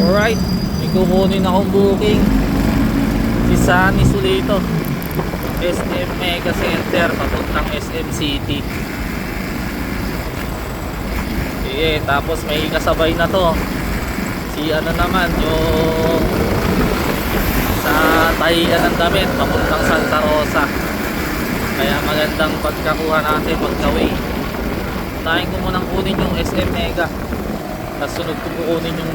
Alright, may kukunin akong booking. Si Sunny Sulito, SM Mega Center papuntang SM City. Sige, tapos may kasabay na to. Si ano naman, yung sa tahian ng damit papuntang Santa Rosa. Kaya magandang pagkakuha natin pagka-way. Unahin ko munang kunin yung SM Mega, tapos sunod ko kukunin yung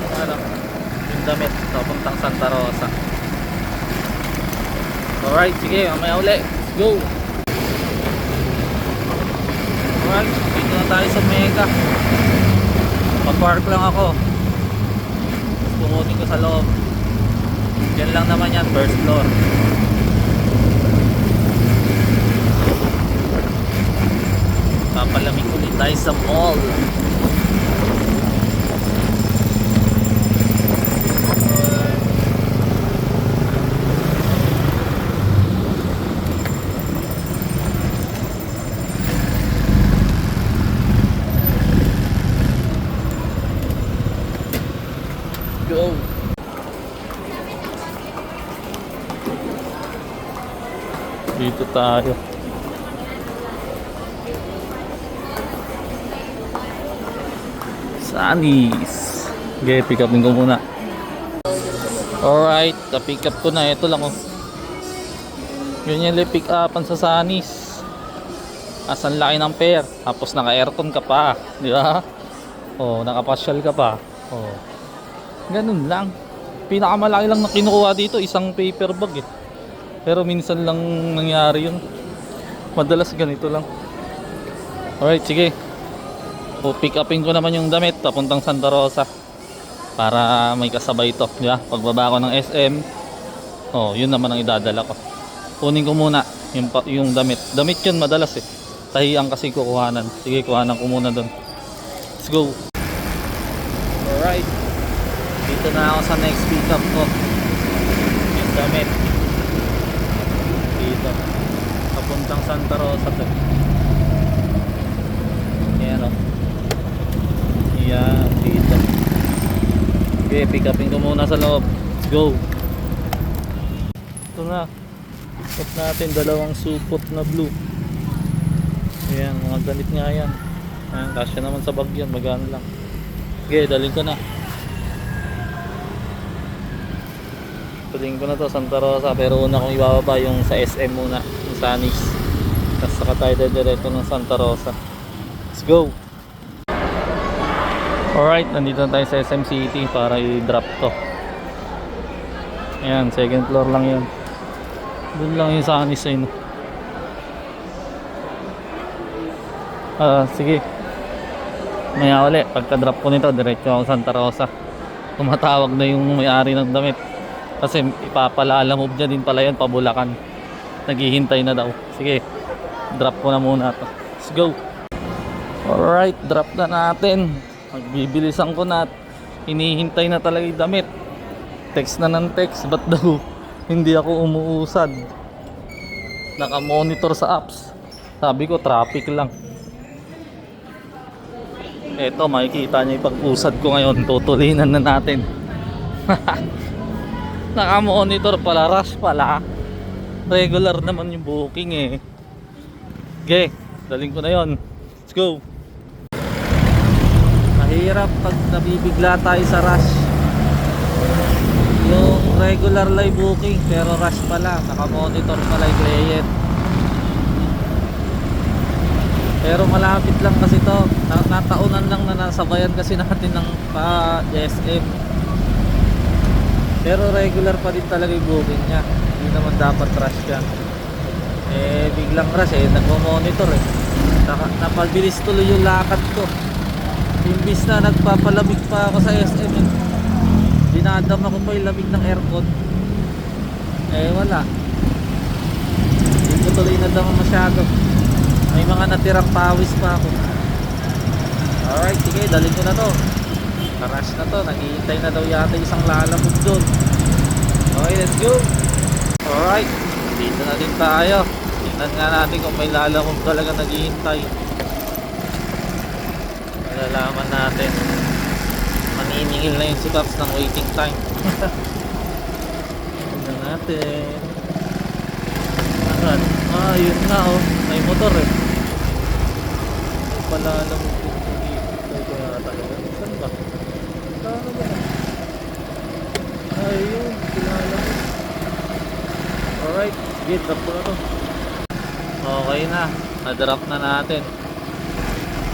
yung damit papuntang Santa Rosa. Alright, sige, mamaya uli. Let's go. Alright, dito na tayo sa Mega. Pag-park lang ako, tapos kukunin ko sa loob. Yan lang naman yan, first floor. Papalamig ulit tayo sa mall. Go. Dito tayo. Sunny's. Okay, pick upin ko muna. Alright, pick up ko na. Ito lang oh. Yun yung pick upan sa Sunny's. Asan laki ng pair. Tapos naka aircon ka pa, di ba? Oh, nakapasyal ka pa. Oh. Ganun lang. Pinakamalaki lang na kinukuha dito, isang paper bag eh. Pero minsan lang nangyari yun. Madalas ganito lang. Alright, sige. O pick upin ko naman yung damit papuntang Santa Rosa. Para may kasabay ito. Diba? Pagbaba ko ng SM. Oh, yun naman ang idadala ko. Kunin ko muna yung damit. Damit yun madalas eh. Tahiang kasi kukuhanan. Sige, kuhanan ko muna doon. Let's go. Alright. Dito na ako sa next pick up ko. Yung damit. Dito papuntang Santa Rosa to. Ayan o. Ayan dito. Okay, pick upin ko muna sa loob. Let's go. Ito na. Ito natin dalawang supot na blue. Ayan, mga ganit nga yan. Ayan, kasya naman sa bag yan. Magano lang. Okay, dalhin ko na. Piling ko na to Santa Rosa, pero una kong ibababa yung sa SM muna, yung Sunny's. Tapos saka tayo diretso ng Santa Rosa. Let's go. Alright, nandito na tayo sa SM City para i-drop to. Ayan, second floor lang yun. Doon lang yung Sunny's yun. Sige. Maya uli, pagka-drop ko nito, diretso ako Santa Rosa. Tumatawag na yung may-ari ng damit. Kasi ipapalalamove dyan din pala yan, pabulakan. Naghihintay na daw. Sige, drop ko na muna to. Let's go. Alright, drop na natin. Magbibilisan ko na. Hinihintay na talaga yung damit. Text na ng text. Ba't daw hindi ako umuusad? Naka-monitor sa apps. Sabi ko, traffic lang. Eto, makikita nyo yung pag-usad ko ngayon. Tutulinan na natin. Naka-monitor pala, rush pala. Regular naman yung booking eh. Okay, daling ko na yon. Let's go. Mahirap pag nabibigla tayo sa rush. Yung regular live booking pero rush pala, naka-monitor pala yung client. Pero malapit lang kasi to. Nataunan lang na nasabayan kasi natin ng pa-SM. Pero regular pa din talaga yung booking niya. Hindi naman dapat rush yan. Eh biglang rush eh, nagmo-monitor eh. Napabilis tuloy yung lakad ko. Imbis na nagpapalamig pa ako sa SM eh. Dinadama ko pa yung lamig ng aircon. Eh wala. Hindi ko tuloy nadama masyado. May mga natirang pawis pa ako. Alright, sige, dalhin ko na to. Rush na to, naghihintay na daw yata isang lalamog doon. Okay, let's go. Alright, dito na din tayo. Tingnan nga natin kung may lalamog talaga naghihintay. Malalaman natin. Manini Naningil na yung si Pops ng waiting time. Tignan natin. Asan? Ah, yun nga oh. May motor eh. May palalamog dito dito. Kaya talaga. Saan ba? Saan ba? Ayun, kilala mo. Alright, sige, drop ko na to. Okay na, na-drop na natin.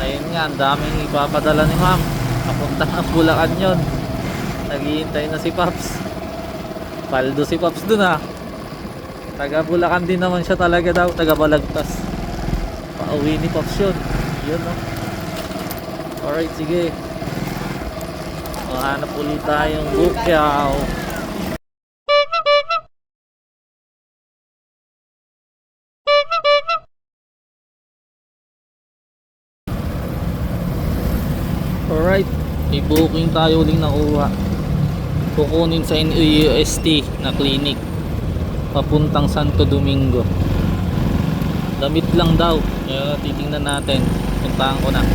Ayun nga, ang daming ipapadala ni ma'am. Papunta ng Bulacan yun. Naghihintay na si Pops. Paldo si Pops dun ah. Taga Bulacan din naman siya talaga daw, taga Balagtas. Pauwi ni Pops yun. Yun no. Alright, sige. Hanap ulit tayong bukyaw. Alright, may booking tayo uling nakuha. Kukunin sa NUST na clinic papuntang Santo Domingo. Damit lang daw. Kaya titingnan natin. Puntahan ko na.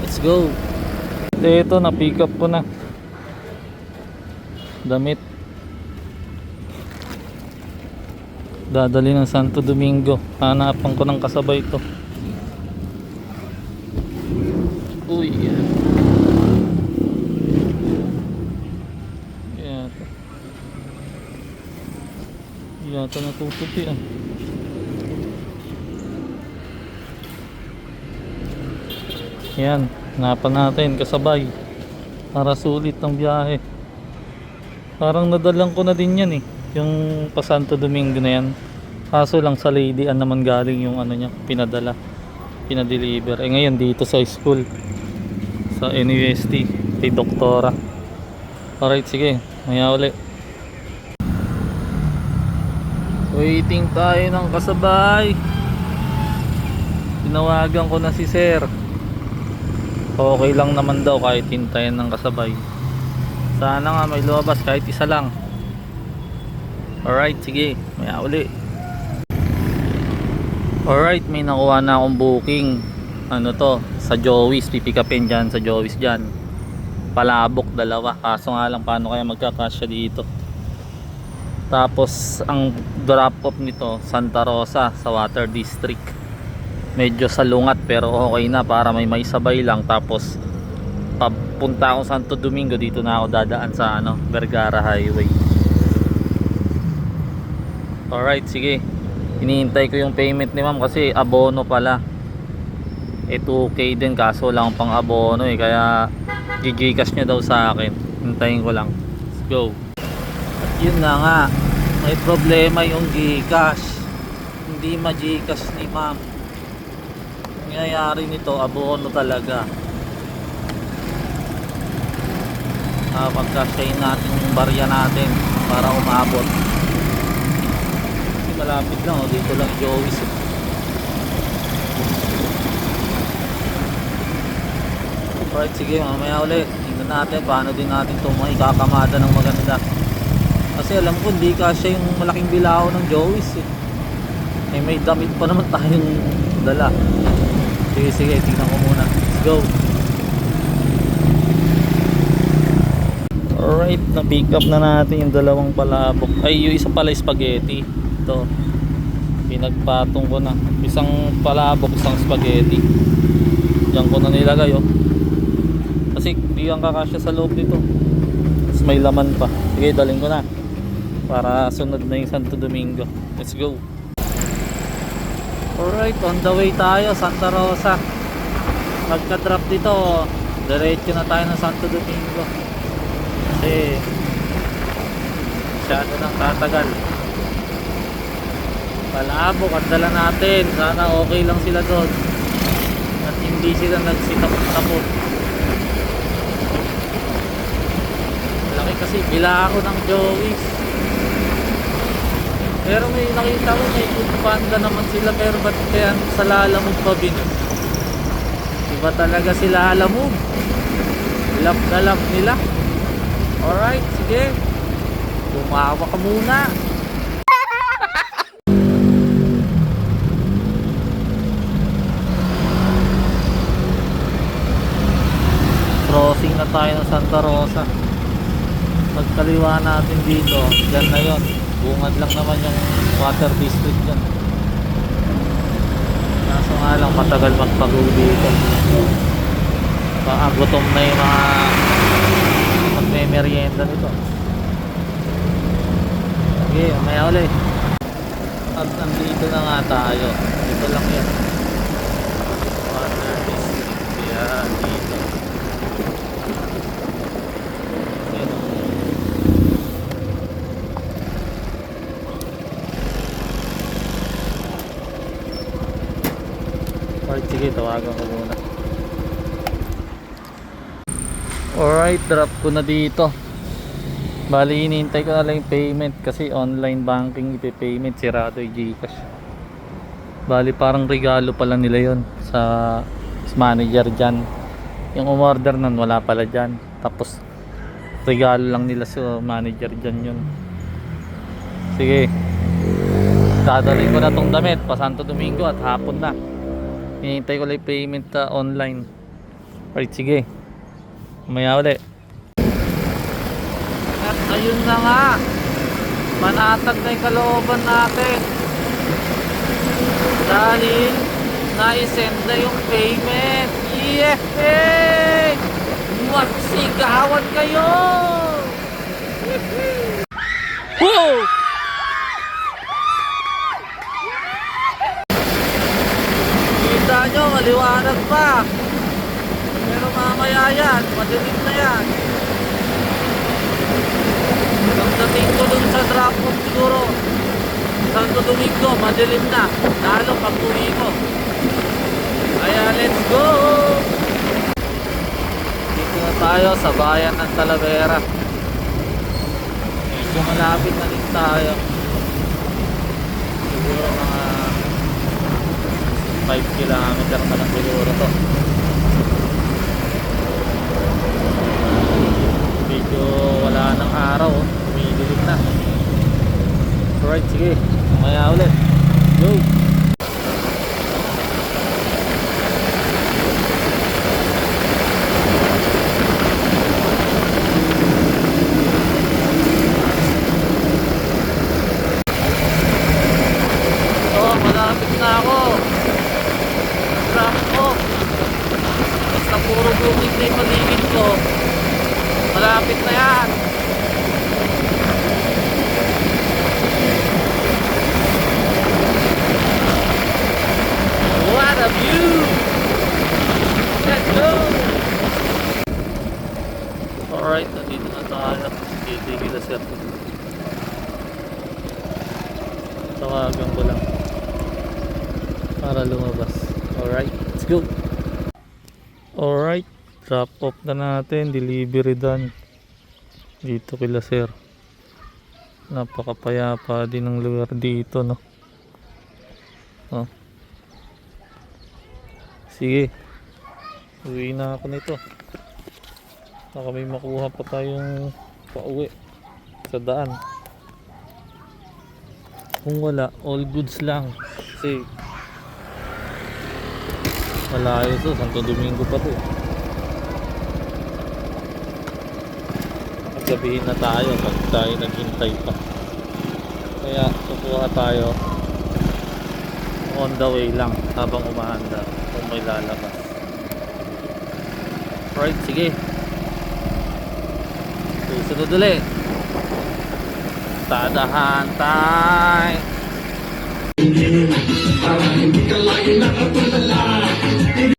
Let's go. Ito, na-pick up ko na. Damit. Dadali ng Santo Domingo. Hanapan ko ng kasabay ito. Uy. Yata natutupi ah. Yan, hanapan natin kasabay para sulit ang biyahe. Parang nadalang ko na din yan eh, yung pa Santo Domingo na yan. Kaso lang sa Lady Ann naman galing yung ano niya, pinadeliver. Eh ngayon dito sa school, sa NUST kay Doktora. Alright, sige, maya uli. Waiting tayo ng kasabay. Tinawagan ko na si sir. Okay lang naman daw kahit hintayin ng kasabay. Sana nga may lumabas kahit isa lang. Alright, sige, maya uli. Alright, may nakuha na akong booking. Ano to, sa Joey's. Pipikapin dyan sa Joey's dyan. Palabok, dalawa. Kaso nga lang paano kaya magkakasya dito. Tapos ang drop off nito Santa Rosa sa Water District. Medyo salungat pero okay na para may sabay lang. Tapos papunta akong Santo Domingo, dito na ako dadaan sa ano, Vergara Highway. Alright, sige. Hinihintay ko yung payment ni ma'am kasi abono pala. 2K din kaso lang pang abono eh. Kaya Gcash niya daw sa akin. Hintayin ko lang. Let's go. At yun na nga, may problema yung Gcash. Hindi ma-Gcash ni ma'am. Nangyayari nito, abono talaga. Pagkasyahin natin yung barya natin para umabot. Kasi malapit lang, oh. Dito lang Joey's eh. Alright, sige, mamaya ulit. Tingnan natin paano din natin ito ikakamada ng maganda. Kasi alam ko hindi kasya yung malaking bilao ng Joey's eh. May damit pa naman tayong dala. Sige, tingnan ko muna. Let's go. Alright, na-pick up na natin yung dalawang palabok. Ay, yung isa pala spaghetti. Ito, pinagpatong ko na. Isang palabok, isang spaghetti. Diyan ko na nilagay oh. Kasi di ang kakasya sa loob nito. Tapos may laman pa. Sige, daling ko na para sunod na yung Santo Domingo. Let's go. Alright, on the way tayo Santa Rosa. Pagka-drop dito, diretso na tayo ng Santo Domingo. Kasi masyado nang tatagal. Palabok ang dala natin. Sana okay lang sila doon at hindi sila nagsitapot-tapot. Malaki kasi bila ako ng Joey's. Pero may nakita ko may Food Panda naman sila. Pero ba't kaya sa Lalamove pa binon? Iba talaga sila Lalamove. Love na love nila. Alright, sige. Tumawa ka muna. Crossing na tayo ng Santa Rosa. Pagkaliwa natin dito, dyan na yun. Bungad lang naman yung water district dyan. Kaso nga lang matagal magpag-uwi dito. Baka gutom na yung mga magme-merienda nito. Okay, mamaya ulit. At nandito na nga tayo. Dito lang yan. Water district. Yan, dito. Yan. Alright, sige, tawagan ko muna. Alright, drop ko na dito. Bali, hinihintay ko na lang yung payment kasi online banking ipipayment, sirado yung Gcash. Bali, parang regalo pala nila yon sa manager dyan. Yung umorder nun, wala pala dyan. Tapos, regalo lang nila sa manager dyan yun. Sige, dadalhin ko na tong damit pa Santo Domingo at hapon na. Hinihintay ko lang yung payment online. Alright, sige. Mamaya ulit. At ayun na nga, manatag na yung kalooban natin dahil na-send na yung payment. Yehey! Magsigawan kayo! Woo! Kita nyo, maliwanag pa, pero mamaya yan, madilim na yan. Pagdating ko dun sa drop off siguro Santo Domingo, madilim na, lalo pag uwi ko. Kaya let's go! Dito na tayo sa bayan ng Talavera. Medyo malapit na din tayo. Siguro mga 5 kilometer na lang siguro to. Medyo wala ng araw, umidilim na. Alright, sige, mamaya ulit. Go! Malapit na ako. Drop off. Basta puro bukid na yung paligid ko, malapit na yan. What a view! Let's go! Alright, nandito na tayo. Titigil na sir. Tawagan ko lang para lumabas. Alright, let's go. Alright, drop off na natin. Delivery done. Dito kila sir. Napakapayapa din ng lugar dito, no? Oh. Sige, uwi na ako nito. Baka may makuha pa tayong pauwi sa daan. Kung wala, all goods lang. Kasi malayo to, Santo Domingo pa to. Magsabihin na tayo pag tayo naghintay pa. Kaya kukuha tayo on the way lang habang umahanda kung may lalabas. Right, sige. Susunod ulit. Tadahan tayo.